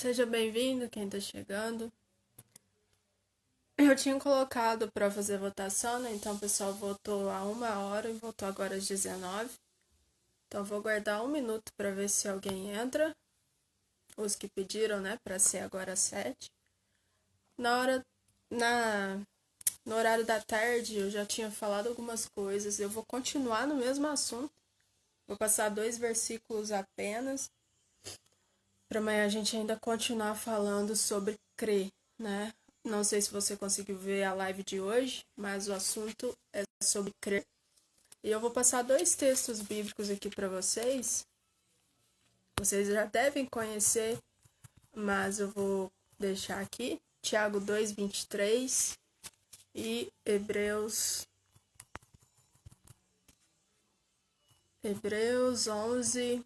Seja bem-vindo, quem está chegando. Eu tinha colocado para fazer votação, né? Então o pessoal votou há 1 hora e votou agora às 19. Então vou guardar 1 minuto para ver se alguém entra. Os que pediram, né? Para ser agora às 7. No horário da tarde eu já tinha falado algumas coisas. Eu vou continuar no mesmo assunto. Vou passar 2 versículos apenas. Para amanhã a gente ainda continuar falando sobre crer, né? Não sei se você conseguiu ver a live de hoje, mas o assunto é sobre crer. E eu vou passar 2 textos bíblicos aqui para vocês. Vocês já devem conhecer, mas eu vou deixar aqui. Tiago 2:23 e Hebreus 11,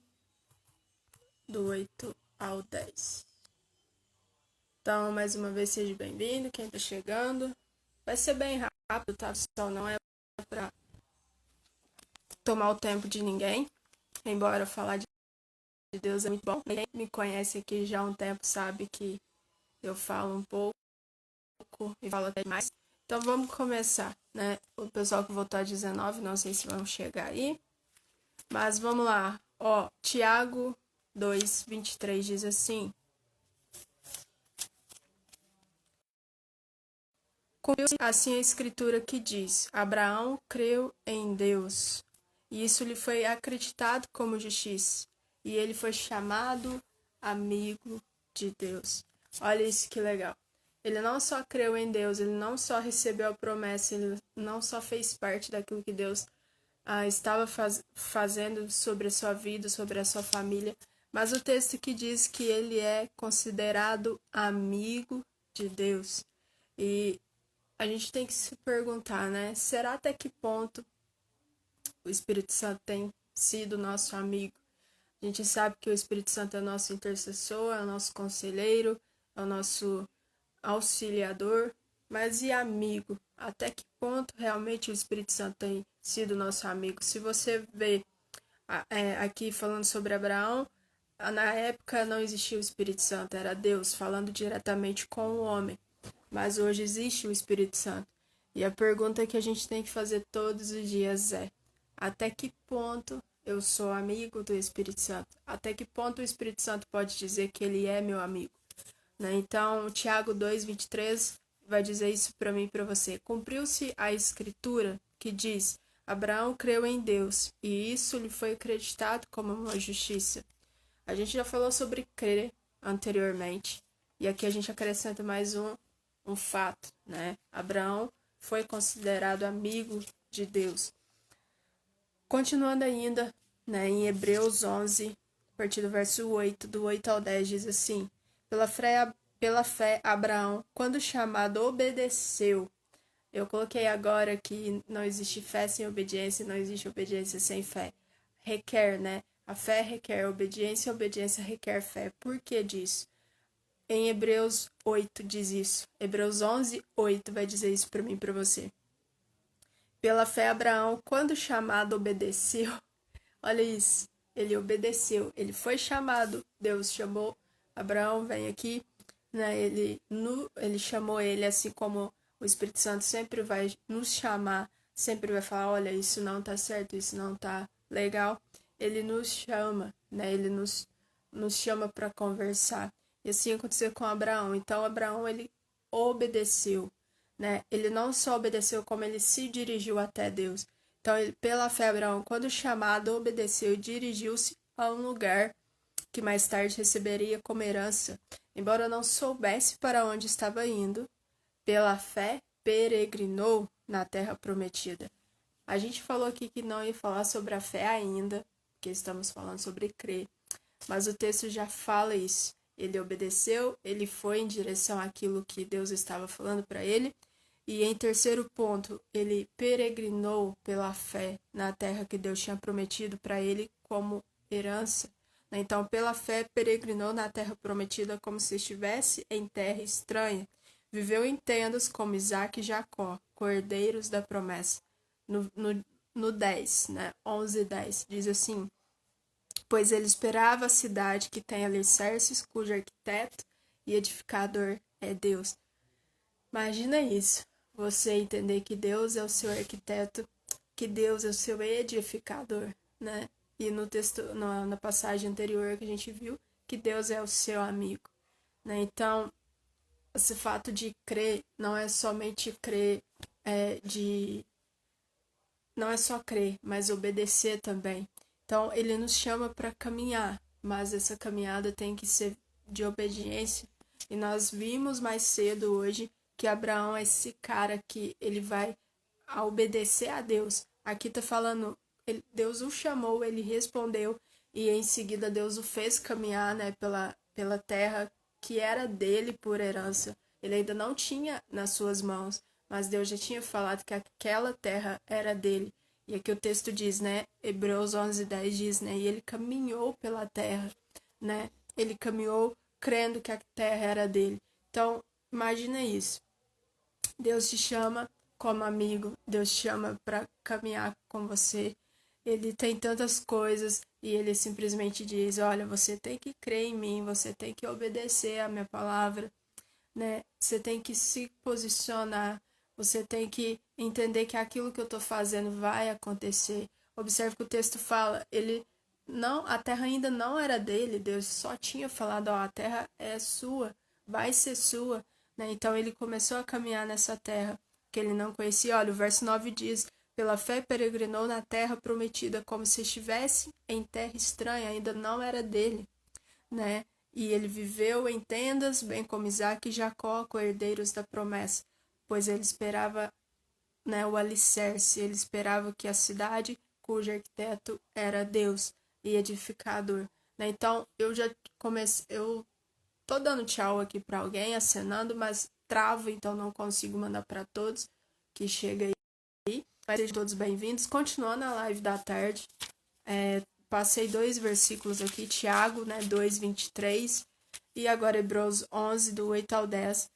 do 8 ao 10. Então, mais uma vez, seja bem-vindo, quem tá chegando. Vai ser bem rápido, tá, pessoal? Não é pra tomar o tempo de ninguém. Embora falar de Deus é muito bom. Quem me conhece aqui já há um tempo sabe que eu falo um pouco e falo até mais. Então, vamos começar, né? O pessoal que votou a 19, não sei se vão chegar aí. Mas vamos lá. Ó, Tiago 2:23 diz assim: cumpriu-se assim a escritura que diz: Abraão creu em Deus, e isso lhe foi acreditado como justiça, e ele foi chamado amigo de Deus. Olha isso que legal. Ele não só creu em Deus, ele não só recebeu a promessa, ele não só fez parte daquilo que Deus estava fazendo sobre a sua vida, sobre a sua família, mas o texto que diz que ele é considerado amigo de Deus. E a gente tem que se perguntar, né? Será até que ponto o Espírito Santo tem sido nosso amigo? A gente sabe que o Espírito Santo é nosso intercessor, é o nosso conselheiro, é o nosso auxiliador, mas e amigo? Até que ponto realmente o Espírito Santo tem sido nosso amigo? Se você vê aqui falando sobre Abraão, na época não existia o Espírito Santo, era Deus falando diretamente com o homem. Mas hoje existe o Espírito Santo. E a pergunta que a gente tem que fazer todos os dias é: até que ponto eu sou amigo do Espírito Santo? Até que ponto o Espírito Santo pode dizer que ele é meu amigo? Né? Então, Tiago 2:23 vai dizer isso para mim e para você. Cumpriu-se a escritura que diz: Abraão creu em Deus, e isso lhe foi acreditado como uma justiça. A gente já falou sobre crer anteriormente, e aqui a gente acrescenta mais um fato, né? Abraão foi considerado amigo de Deus. Continuando ainda, né, em Hebreus 11, a partir do verso 8, do 8 ao 10, diz assim: pela fé, Abraão, quando chamado, obedeceu. Eu coloquei agora que não existe fé sem obediência, não existe obediência sem fé. Requer, né? A fé requer obediência, a obediência requer fé. Por que disso? Em Hebreus 8 diz isso. Hebreus 11, 8 vai dizer isso para mim e para você. Pela fé, Abraão, quando chamado, obedeceu. Olha isso. Ele obedeceu. Ele foi chamado. Deus chamou Abraão, vem aqui. Né? Ele chamou ele, assim como o Espírito Santo sempre vai nos chamar, sempre vai falar: olha, isso não tá certo, isso não tá legal. Ele nos chama, né? Ele nos chama para conversar. E assim aconteceu com Abraão. Então, Abraão, ele obedeceu, né? Ele não só obedeceu, como ele se dirigiu até Deus. Então, pela fé, Abraão, quando chamado, obedeceu e dirigiu-se a um lugar que mais tarde receberia como herança. Embora não soubesse para onde estava indo, pela fé, peregrinou na terra prometida. A gente falou aqui que não ia falar sobre a fé ainda, porque estamos falando sobre crer. Mas o texto já fala isso. Ele obedeceu, ele foi em direção àquilo que Deus estava falando para ele. E em terceiro ponto, ele peregrinou pela fé na terra que Deus tinha prometido para ele como herança. Então, pela fé, peregrinou na terra prometida como se estivesse em terra estranha. Viveu em tendas como Isaac e Jacó, cordeiros da promessa. No 10, né? 11:10, diz assim: pois ele esperava a cidade que tem alicerces, cujo arquiteto e edificador é Deus. Imagina isso, você entender que Deus é o seu arquiteto, que Deus é o seu edificador, né? E no texto, na passagem anterior que a gente viu, que Deus é o seu amigo, né? Então, esse fato de crer não é somente crer não é só crer, mas obedecer também. Então, ele nos chama para caminhar, mas essa caminhada tem que ser de obediência. E nós vimos mais cedo hoje que Abraão é esse cara que ele vai obedecer a Deus. Aqui tá falando, Deus o chamou, ele respondeu, e em seguida Deus o fez caminhar, né, pela terra que era dele por herança. Ele ainda não tinha nas suas mãos, mas Deus já tinha falado que aquela terra era dele. E aqui o texto diz, né, Hebreus 11:10 diz, né, e ele caminhou pela terra, né, ele caminhou crendo que a terra era dele. Então, imagina isso. Deus te chama como amigo, Deus te chama para caminhar com você. Ele tem tantas coisas e ele simplesmente diz: olha, você tem que crer em mim, você tem que obedecer a minha palavra, né? Você tem que se posicionar, você tem que entender que aquilo que eu estou fazendo vai acontecer. Observe que o texto fala, a terra ainda não era dele, Deus só tinha falado, ó, a terra é sua, vai ser sua, né? Então ele começou a caminhar nessa terra que ele não conhecia. Olha, o verso 9 diz: pela fé peregrinou na terra prometida, como se estivesse em terra estranha, ainda não era dele, né? E ele viveu em tendas, bem como Isaac e Jacó, co-herdeiros da promessa, pois ele esperava, né, o alicerce, ele esperava que a cidade, cujo arquiteto era Deus e edificador, né? Então, eu tô dando tchau aqui para alguém, acenando, mas travo, então não consigo mandar para todos que chega aí. Mas sejam todos bem-vindos. Continuando a live da tarde, passei 2 versículos aqui, Tiago, né, 2:23, e agora Hebreus 11, do 8 ao 10,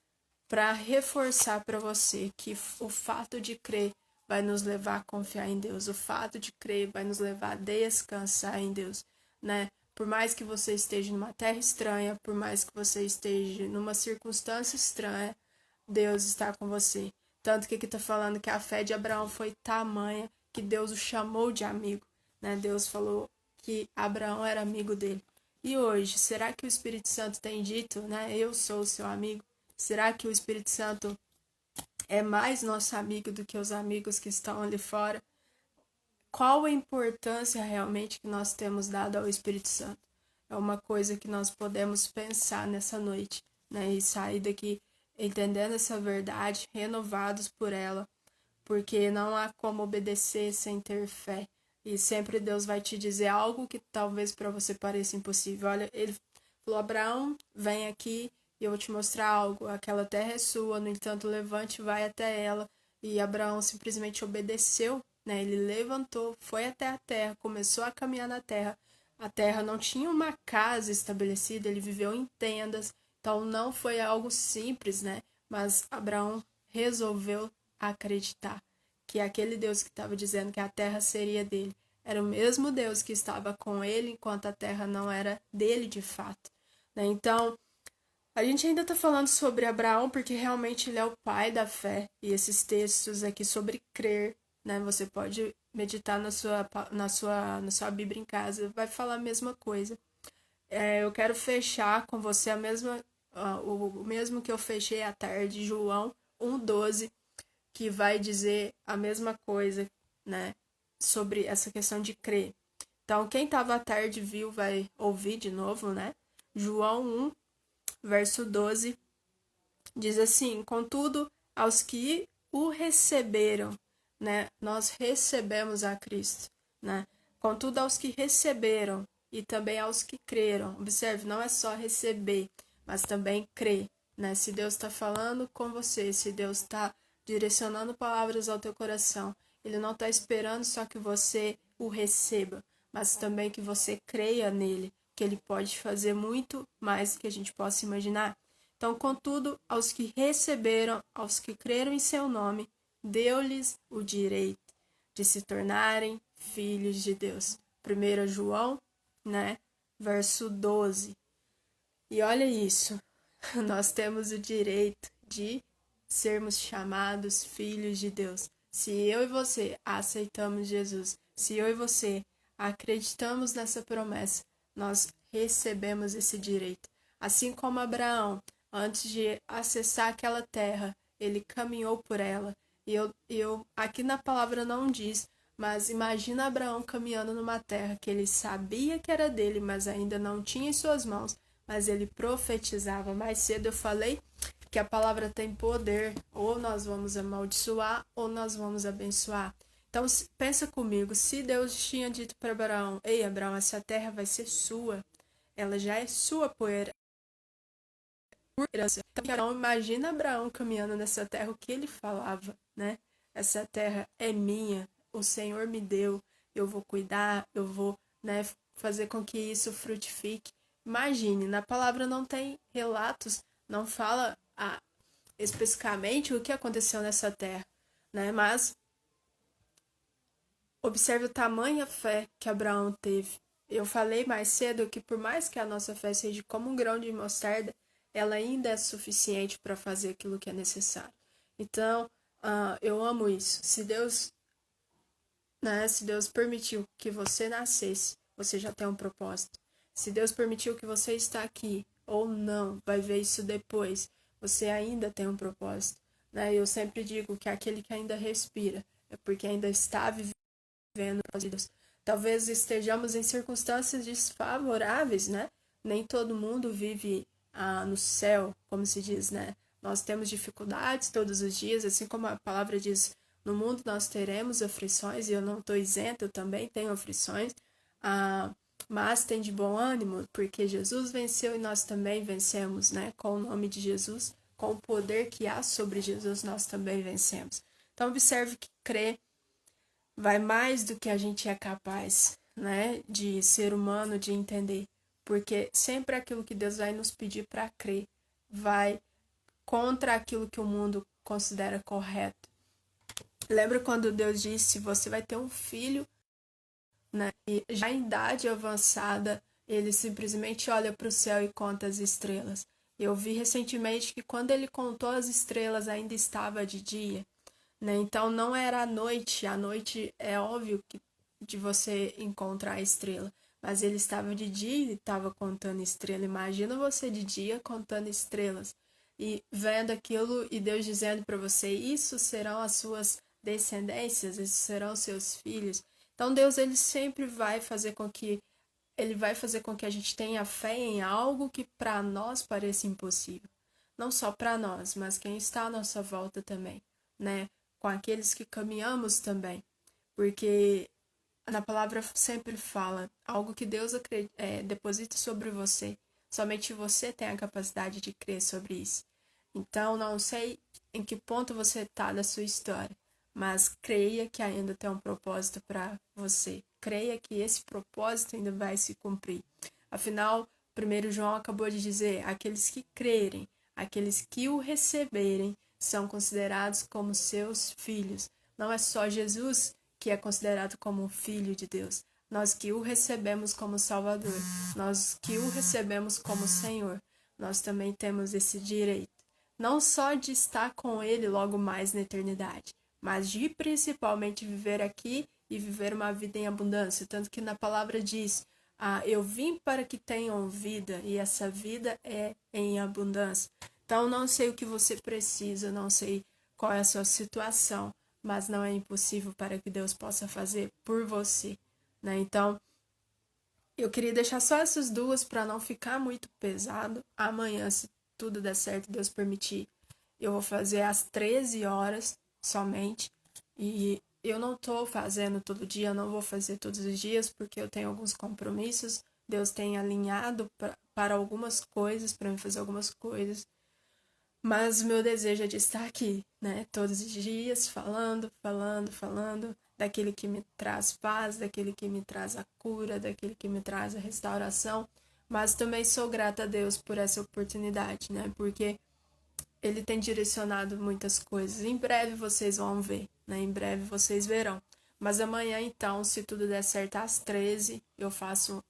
para reforçar para você que o fato de crer vai nos levar a confiar em Deus, o fato de crer vai nos levar a descansar em Deus, né? Por mais que você esteja numa terra estranha, por mais que você esteja numa circunstância estranha, Deus está com você. Tanto que aqui está falando que a fé de Abraão foi tamanha que Deus o chamou de amigo, né? Deus falou que Abraão era amigo dele. E hoje, será que o Espírito Santo tem dito, né? Eu sou o seu amigo? Será que o Espírito Santo é mais nosso amigo do que os amigos que estão ali fora? Qual a importância realmente que nós temos dado ao Espírito Santo? É uma coisa que nós podemos pensar nessa noite, né? E sair daqui entendendo essa verdade, renovados por ela, porque não há como obedecer sem ter fé. E sempre Deus vai te dizer algo que talvez para você pareça impossível. Olha, ele falou: Abraão, vem aqui e eu vou te mostrar algo. Aquela terra é sua, no entanto, levante, vai até ela. E Abraão simplesmente obedeceu, né? Ele levantou, foi até a terra, começou a caminhar na terra. A terra não tinha uma casa estabelecida, ele viveu em tendas, então não foi algo simples, né? Mas Abraão resolveu acreditar que aquele Deus que estava dizendo que a terra seria dele era o mesmo Deus que estava com ele enquanto a terra não era dele de fato, né? Então, a gente ainda está falando sobre Abraão porque realmente ele é o pai da fé, e esses textos aqui sobre crer, né? Você pode meditar na sua Bíblia em casa, vai falar a mesma coisa. Eu quero fechar com você o mesmo que eu fechei à tarde, João 1:12, que vai dizer a mesma coisa, né, sobre essa questão de crer. Então, quem estava à tarde viu, vai ouvir de novo, né? João 1, verso 12, diz assim: contudo, aos que o receberam, né? Nós recebemos a Cristo, né? Contudo, aos que receberam e também aos que creram. Observe, não é só receber, mas também crer, né? Se Deus está falando com você, se Deus está direcionando palavras ao teu coração, Ele não está esperando só que você o receba, mas também que você creia nele, que Ele pode fazer muito mais do que a gente possa imaginar. Então, contudo, aos que receberam, aos que creram em seu nome, deu-lhes o direito de se tornarem filhos de Deus. 1 João né? Verso 12. E olha isso, nós temos o direito de sermos chamados filhos de Deus. Se eu e você aceitamos Jesus, se eu e você acreditamos nessa promessa, nós recebemos esse direito. Assim como Abraão, antes de acessar aquela terra, ele caminhou por ela. E eu aqui na palavra não diz, mas imagina Abraão caminhando numa terra que ele sabia que era dele, mas ainda não tinha em suas mãos, mas ele profetizava. Mais cedo eu falei que a palavra tem poder, ou nós vamos amaldiçoar, ou nós vamos abençoar. Então, pensa comigo, se Deus tinha dito para Abraão, ei, Abraão, essa terra vai ser sua, ela já é sua por herança. Então, imagina Abraão caminhando nessa terra, o que ele falava, né? Essa terra é minha, o Senhor me deu, eu vou cuidar, eu vou, né, fazer com que isso frutifique. Imagine, na palavra não tem relatos, não fala especificamente o que aconteceu nessa terra, né? Mas observe o tamanho fé que Abraão teve. Eu falei mais cedo que por mais que a nossa fé seja como um grão de mostarda, ela ainda é suficiente para fazer aquilo que é necessário. Então, eu amo isso. Se Deus permitiu que você nascesse, você já tem um propósito. Se Deus permitiu que você está aqui ou não, vai ver isso depois, você ainda tem um propósito. Né? Eu sempre digo que aquele que ainda respira é porque ainda está vivendo as vidas. Talvez estejamos em circunstâncias desfavoráveis, né? Nem todo mundo vive no céu, como se diz, né? Nós temos dificuldades todos os dias, assim como a palavra diz, no mundo nós teremos aflições, e eu não estou isento, eu também tenho aflições, mas tem de bom ânimo, porque Jesus venceu e nós também vencemos, né? Com o nome de Jesus, com o poder que há sobre Jesus, nós também vencemos. Então, observe que crer vai mais do que a gente é capaz, né, de ser humano, de entender. Porque sempre aquilo que Deus vai nos pedir para crer vai contra aquilo que o mundo considera correto. Lembra quando Deus disse, você vai ter um filho, né, e já em idade avançada, ele simplesmente olha para o céu e conta as estrelas. Eu vi recentemente que quando ele contou as estrelas ainda estava de dia. Né? Então não era à noite é óbvio que de você encontrar a estrela, mas ele estava de dia e estava contando estrela. Imagina você de dia contando estrelas e vendo aquilo e Deus dizendo para você, isso serão as suas descendências, esses serão seus filhos. Então Deus ele sempre vai fazer com que a gente tenha fé em algo que para nós pareça impossível. Não só para nós, mas quem está à nossa volta também, né? Com aqueles que caminhamos também, porque na palavra sempre fala algo que Deus deposita sobre você, somente você tem a capacidade de crer sobre isso. Então, não sei em que ponto você está da sua história, mas creia que ainda tem um propósito para você, creia que esse propósito ainda vai se cumprir. Afinal, 1 João acabou de dizer, aqueles que crerem, aqueles que o receberem, são considerados como seus filhos. Não é só Jesus que é considerado como um filho de Deus. Nós que o recebemos como Salvador, nós que o recebemos como Senhor, nós também temos esse direito. Não só de estar com Ele logo mais na eternidade, mas de principalmente viver aqui e viver uma vida em abundância. Tanto que na palavra diz, eu vim para que tenham vida, e essa vida é em abundância. Então, não sei o que você precisa, não sei qual é a sua situação, mas não é impossível para que Deus possa fazer por você, né? Então, eu queria deixar só essas duas para não ficar muito pesado. Amanhã, se tudo der certo, Deus permitir, eu vou fazer às 13 horas somente. E eu não estou fazendo todo dia, não vou fazer todos os dias, porque eu tenho alguns compromissos. Deus tem alinhado para algumas coisas, para me fazer algumas coisas. Mas o meu desejo é de estar aqui, né? Todos os dias, falando, daquele que me traz paz, daquele que me traz a cura, daquele que me traz a restauração. Mas também sou grata a Deus por essa oportunidade, né? Porque Ele tem direcionado muitas coisas. Em breve vocês vão ver, né? Em breve vocês verão. Mas amanhã, então, se tudo der certo, às 13, eu faço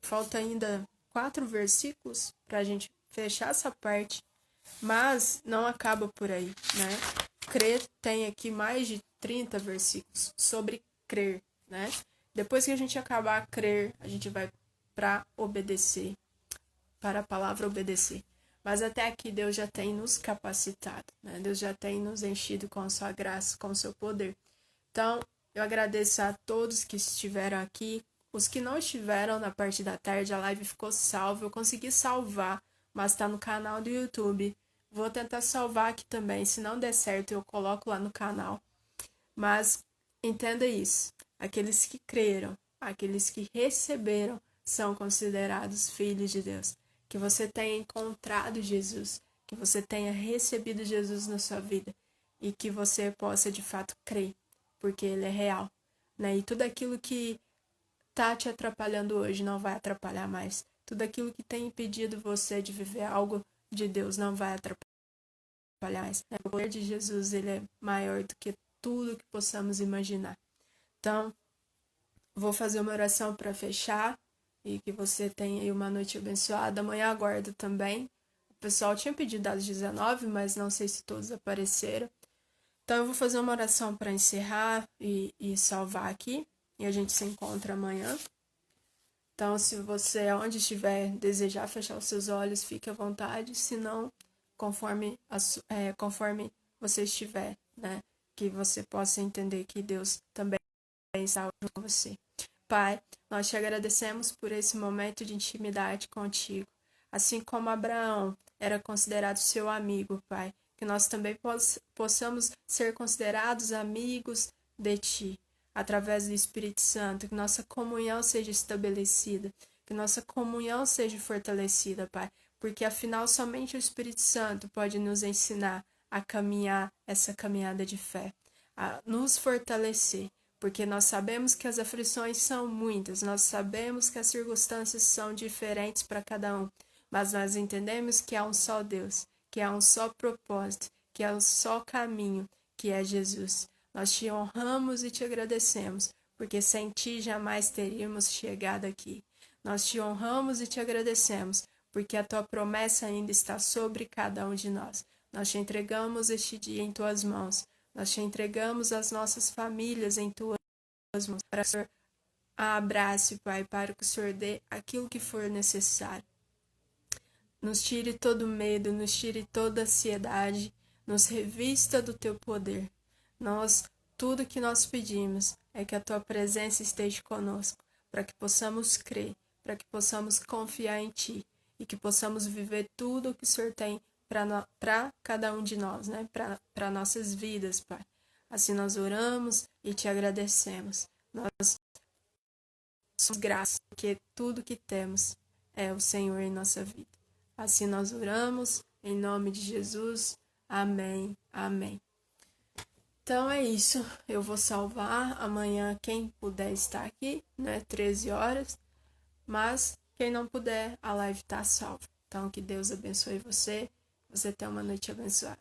Falta ainda 4 versículos para a gente fechar essa parte, mas não acaba por aí, né? Crer tem aqui mais de 30 versículos sobre crer, né? Depois que a gente acabar a crer, a gente vai para obedecer, para a palavra obedecer. Mas até aqui Deus já tem nos capacitado, né? Deus já tem nos enchido com a sua graça, com o seu poder. Então, eu agradeço a todos que estiveram aqui. Os que não estiveram na parte da tarde, a live ficou salva. Eu consegui salvar, mas está no canal do YouTube. Vou tentar salvar aqui também. Se não der certo, eu coloco lá no canal. Mas entenda isso. Aqueles que creram, aqueles que receberam, são considerados filhos de Deus. Que você tenha encontrado Jesus, que você tenha recebido Jesus na sua vida e que você possa de fato crer, porque ele é real, né? E tudo aquilo que tá te atrapalhando hoje não vai atrapalhar mais. Tudo aquilo que tem impedido você de viver algo de Deus não vai atrapalhar mais. O poder de Jesus, ele é maior do que tudo que possamos imaginar. Então, vou fazer uma oração para fechar e que você tenha aí uma noite abençoada. Amanhã aguardo também. O pessoal tinha pedido às 19, mas não sei se todos apareceram. Então, eu vou fazer uma oração para encerrar e salvar aqui. E a gente se encontra amanhã. Então, se você, onde estiver, desejar fechar os seus olhos, fique à vontade. Se não, conforme você estiver, né? Que você possa entender que Deus também está junto com você. Pai, nós te agradecemos por esse momento de intimidade contigo. Assim como Abraão era considerado seu amigo, Pai, que nós também possamos ser considerados amigos de Ti, através do Espírito Santo, que nossa comunhão seja estabelecida, que nossa comunhão seja fortalecida, Pai, porque afinal somente o Espírito Santo pode nos ensinar a caminhar essa caminhada de fé, a nos fortalecer, porque nós sabemos que as aflições são muitas, nós sabemos que as circunstâncias são diferentes para cada um, mas nós entendemos que há um só Deus, que há um só propósito, que há um só caminho, que é Jesus. Nós te honramos e te agradecemos, porque sem ti jamais teríamos chegado aqui. Nós te honramos e te agradecemos, porque a tua promessa ainda está sobre cada um de nós. Nós te entregamos este dia em tuas mãos. Nós te entregamos as nossas famílias em tuas mãos, para que o Senhor a abrace, Pai, para que o Senhor dê aquilo que for necessário. Nos tire todo medo, nos tire toda ansiedade, nos revista do teu poder. Tudo que nós pedimos é que a tua presença esteja conosco, para que possamos crer, para que possamos confiar em ti e que possamos viver tudo o que o Senhor tem para cada um de nós, né? Para nossas vidas, Pai. Assim nós oramos e te agradecemos. Nós somos graças, porque tudo que temos é o Senhor em nossa vida. Assim nós oramos, em nome de Jesus. Amém, amém. Então é isso, eu vou salvar amanhã quem puder estar aqui, né, 13 horas, mas quem não puder, a live tá salva. Então que Deus abençoe você tenha uma noite abençoada.